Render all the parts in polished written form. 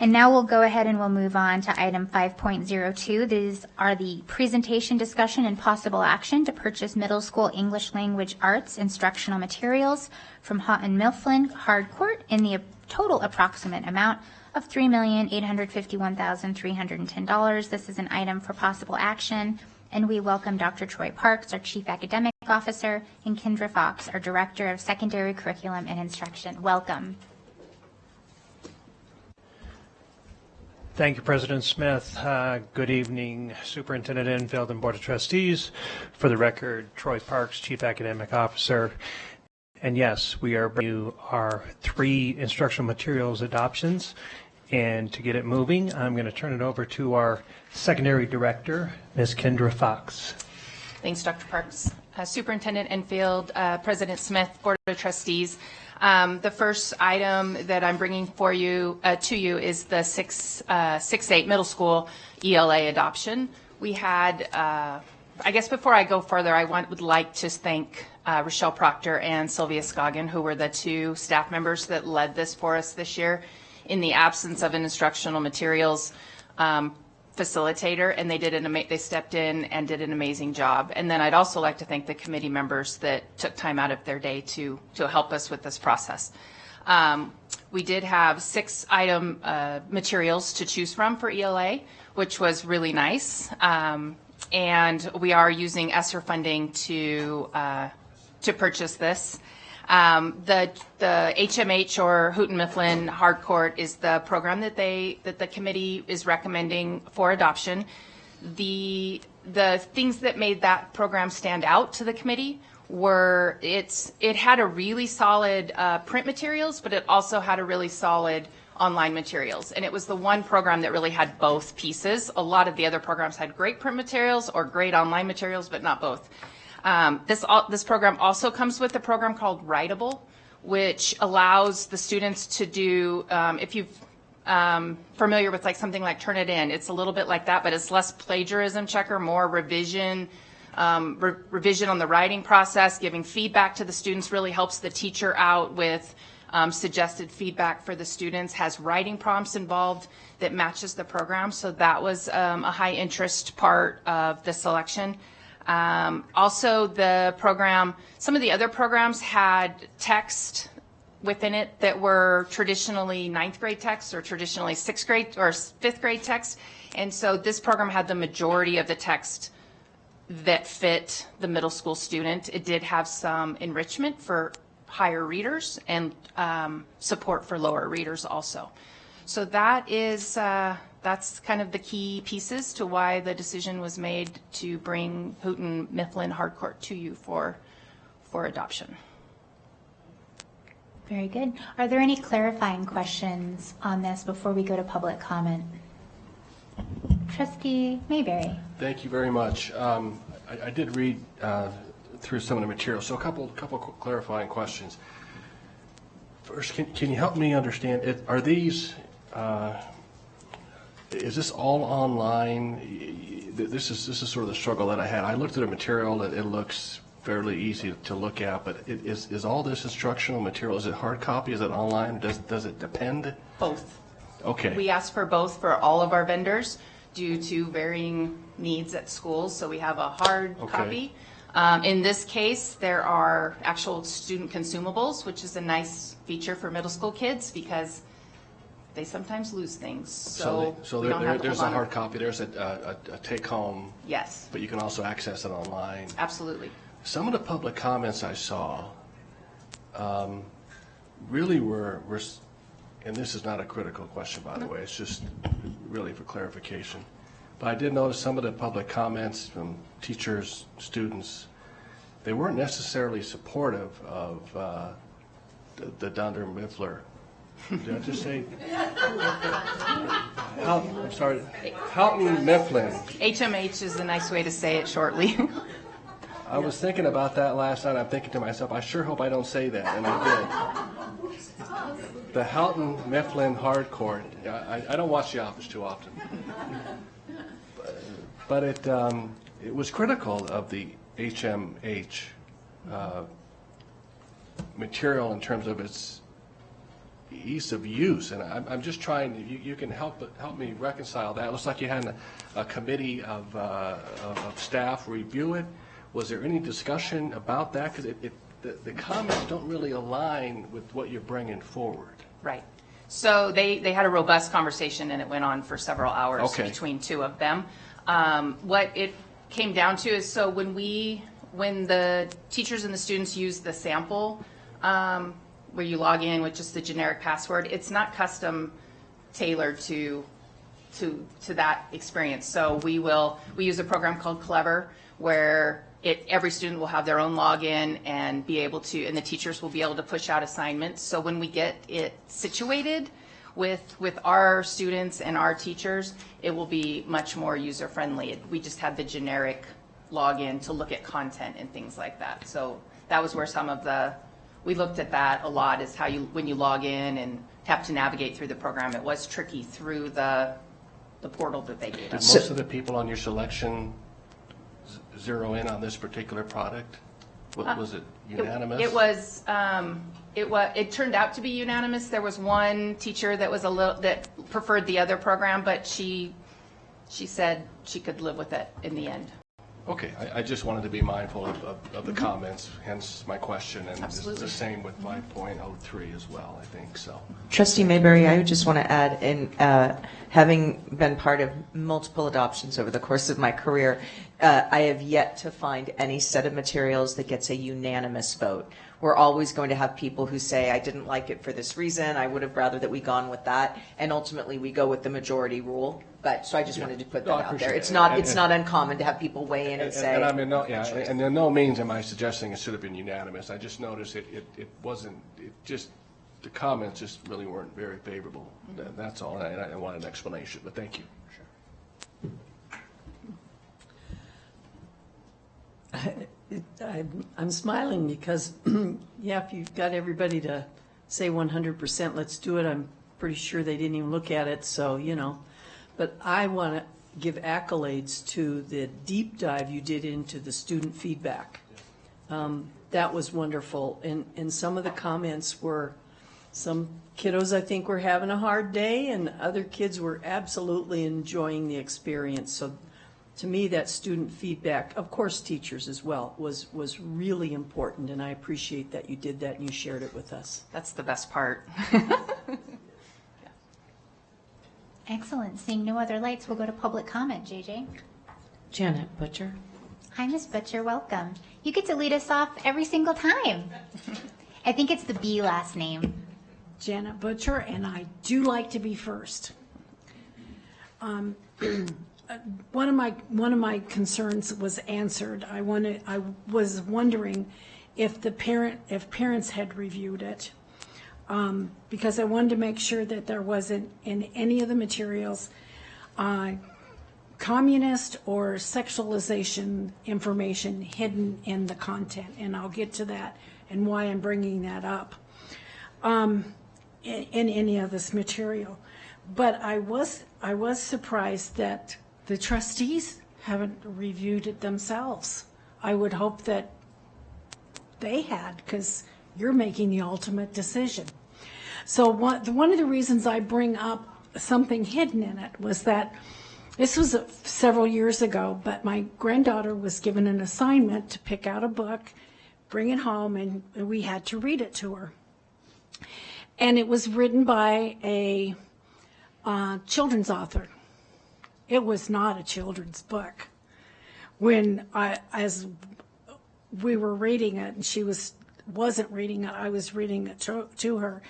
And now we'll go ahead and we'll move on to item 5.02. These are the presentation, discussion, and possible action to purchase middle school English language arts instructional materials from Houghton Mifflin Hardcourt in the total approximate amount of $3,851,310. This is an item for possible action, and we welcome Dr. Troy Parks, our Chief Academic Officer, and Kendra Fox, our Director of Secondary Curriculum and Instruction. Welcome. Thank you, President Smith. Good evening, Superintendent Enfield and Board of Trustees. For the record, Troy Parks, Chief Academic Officer. And yes, we are bringing you our 3 instructional materials adoptions. And to get it moving, I'm going to turn it over to our Secondary Director, Ms. Kendra Fox. Thanks, Dr. Parks. Superintendent Enfield, President Smith, Board of Trustees. The first item that I'm bringing for you to you is the 6-8 middle school ELA adoption. We had, I guess before I go further, I would like to thank Rochelle Proctor and Sylvia Scoggin, who were the 2 staff members that led this for us this year in the absence of an instructional materials facilitator, and they stepped in and did an amazing job. And then I'd also like to thank the committee members that took time out of their day to help us with this process. We did have 6 item materials to choose from for ELA, which was really nice. And we are using ESSER funding to purchase this. The HMH, or Houghton Mifflin Hardcourt, is the program that the committee is recommending for adoption. The things that made that program stand out to the committee were it had a really solid print materials, but it also had a really solid online materials, and it was the one program that really had both pieces. A lot of the other programs had great print materials or great online materials, but not both. This program also comes with a program called Writable, which allows the students to do, if you're familiar with like something like Turnitin, it's a little bit like that, but it's less plagiarism checker, more revision, revision on the writing process. Giving feedback to the students really helps the teacher out with suggested feedback for the students, has writing prompts involved that matches the program. So that was a high interest part of the selection. Also, the program, some of the other programs had text within it that were traditionally 9th grade text or traditionally 6th grade or 5th grade text. And so this program had the majority of the text that fit the middle school student. It did have some enrichment for higher readers and support for lower readers also. So that is that's kind of the key pieces to why the decision was made to bring Houghton Mifflin Hardcourt to you for adoption. Very good. Are there any clarifying questions on this before we go to public comment? Trustee Mayberry. Thank you very much. I did read through some of the materials, so a couple clarifying questions. First, can you help me understand? Are these? Is this all online? This is sort of the struggle that I had. I looked at a material that it looks fairly easy to look at, but is all this instructional material? Is it hard copy? Is it online? Does it depend? Both. Okay. We ask for both for all of our vendors due to varying needs at schools. So we have a hard copy. In this case, there are actual student consumables, which is a nice feature for middle school kids because they sometimes lose things. So there's a hard copy. There's a take-home. Yes. But you can also access it online. Absolutely. Some of the public comments I saw really were, and this is not a critical question, by the way, it's just really for clarification. But I did notice some of the public comments from teachers, students, they weren't necessarily supportive of the Dunder Mifflin. Did I just say? I'm sorry. Houghton Mifflin. HMH is a nice way to say it shortly. I was thinking about that last night. I'm thinking to myself, I sure hope I don't say that, and I did. The Houghton Mifflin Hardcourt. I don't watch The Office too often, but it was critical of the HMH material in terms of its ease of use, and I'm just trying, you can help me reconcile that. It looks like you had a committee of staff review it. Was there any discussion about that? Because the comments don't really align with what you're bringing forward. Right. So they had a robust conversation, and it went on for several hours between two of them. What it came down to is, so when the teachers and the students use the sample, where you log in with just the generic password, it's not custom tailored to that experience. So we use a program called Clever, where every student will have their own login and be able to, and the teachers will be able to push out assignments. So when we get it situated with our students and our teachers, it will be much more user friendly. We just had the generic login to look at content and things like that. So that was where we looked at that a lot, is how when you log in and have to navigate through the program, it was tricky through the portal that they gave us. Did most of the people on your selection zero in on this particular product? Was it unanimous? It turned out to be unanimous. There was one teacher that preferred the other program, but she said she could live with it in the end. Okay, I just wanted to be mindful of the comments, hence my question, and it's the same with my .03 as well, I think, so. Trustee Mayberry, I would just want to add, in having been part of multiple adoptions over the course of my career, I have yet to find any set of materials that gets a unanimous vote. We're always going to have people who say, I didn't like it for this reason, I would have rather that we gone with that, and ultimately we go with the majority rule. But so I just wanted to put that out there. It's not uncommon to have people weigh in and say. And I mean, and in no means am I suggesting it should have been unanimous. I just noticed it wasn't. The comments just really weren't very favorable. That's all. And I want an explanation. But thank you. I'm smiling because, if you've got everybody to say 100%, let's do it. I'm pretty sure they didn't even look at it. So But I want to give accolades to the deep dive you did into the student feedback. That was wonderful. And some of the comments were, some kiddos I think were having a hard day, and other kids were absolutely enjoying the experience. So to me, that student feedback, of course teachers as well, was really important, and I appreciate that you did that and you shared it with us. That's the best part. Excellent. Seeing no other lights, we'll go to public comment. JJ? Janet Butcher. Hi, Ms. Butcher. Welcome. You get to lead us off every single time. I think it's the B last name. Janet Butcher, and I do like to be first. One of my concerns was answered. I was wondering if parents had reviewed it, because I wanted to make sure that there wasn't in any of the materials communist or sexualization information hidden in the content, and I'll get to that and why I'm bringing that up in any of this material. But I was surprised that the trustees haven't reviewed it themselves. I would hope that they had, because you're making the ultimate decision. So one of the reasons I bring up something hidden in it was that this was several years ago, but my granddaughter was given an assignment to pick out a book, bring it home, and we had to read it to her. And it was written by a children's author. It was not a children's book. As we were reading it, and she wasn't reading it, I was reading it to her,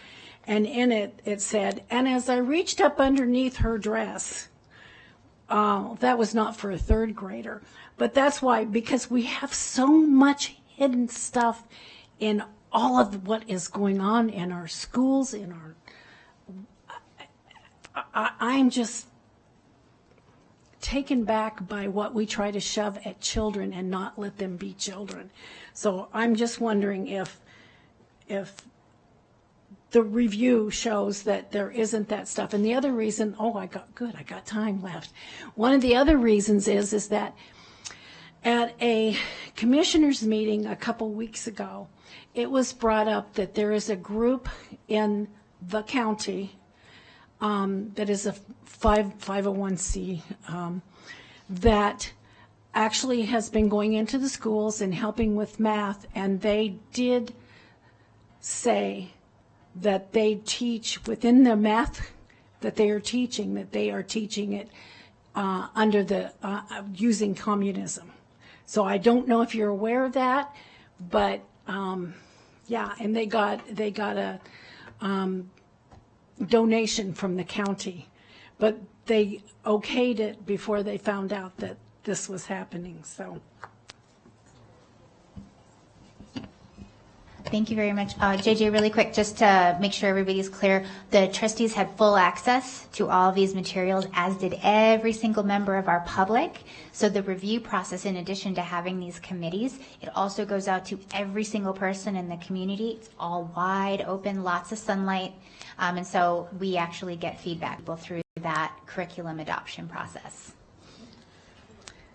and in it said, and as I reached up underneath her dress, that was not for a third grader, but that's why, because we have so much hidden stuff in all of what is going on in our schools, I'm just taken back by what we try to shove at children and not let them be children. So I'm just wondering if the review shows that there isn't that stuff. And the other reason, I got time left. One of the other reasons is that at a commissioners meeting a couple weeks ago, it was brought up that there is a group in the county, that is a 501c, that actually has been going into the schools and helping with math, and they did say that they teach within the math that they are teaching it under the using communism. So I don't know if you're aware of that, but yeah, and they got a donation from the county, but they okayed it before they found out that this was happening. So Thank you very much. JJ, really quick, just to make sure everybody's clear, the trustees had full access to all of these materials, as did every single member of our public. So the review process, in addition to having these committees, it also goes out to every single person in the community. It's all wide open, lots of sunlight. And so we actually get feedback through that curriculum adoption process.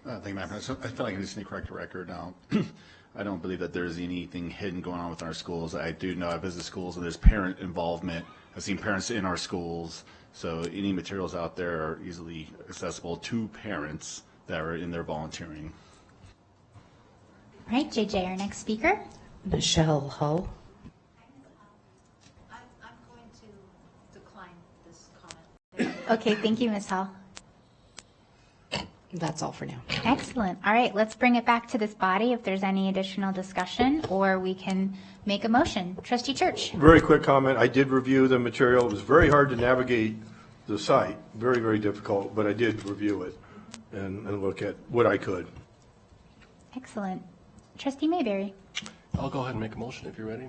Thank you, Madam President. I feel like I just need to correct the record. I don't believe that there's anything hidden going on with our schools. I do know I visit schools and there's parent involvement. I've seen parents in our schools. So any materials out there are easily accessible to parents that are in there volunteering. All right, JJ, our next speaker. Michelle Hull. I'm going to decline this comment. Okay, thank you, Ms. Hall. That's all for now. Excellent. All right, let's bring it back to this body if there's any additional discussion, or we can make a motion. Trustee Church. Very quick comment. I did review the material. It was very hard to navigate the site. Very, very difficult, but I did review it and look at what I could. Excellent. Trustee Mayberry. I'll go ahead and make a motion if you're ready,